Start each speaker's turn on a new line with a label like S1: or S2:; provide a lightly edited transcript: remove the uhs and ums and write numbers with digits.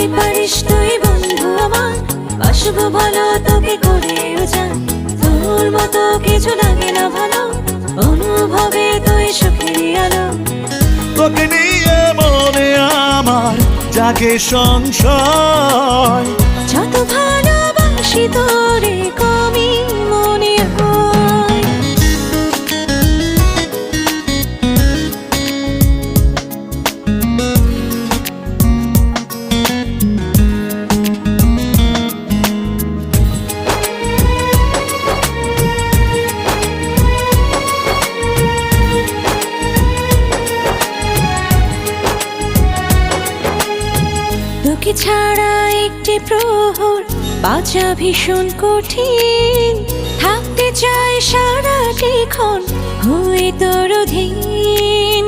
S1: যদি পারিস তুই বন্ধু আমার, বাসবো ভালো তোকে করেও জান। তোর মতো কিছু লাগে না ভালো, অনুভবে তুই সুখেরই আলো।
S2: তোকে নিয়ে মনে আমার জাগে সংশয়,
S1: যত ভালোবাসি তোরে কমই মনে হয়। তোকে ছাড়া একটি প্রহর বাঁচা ভীষণ কঠিন, থাকতে চাই সারাটি ক্ষণ হয়ে তোর অধীন।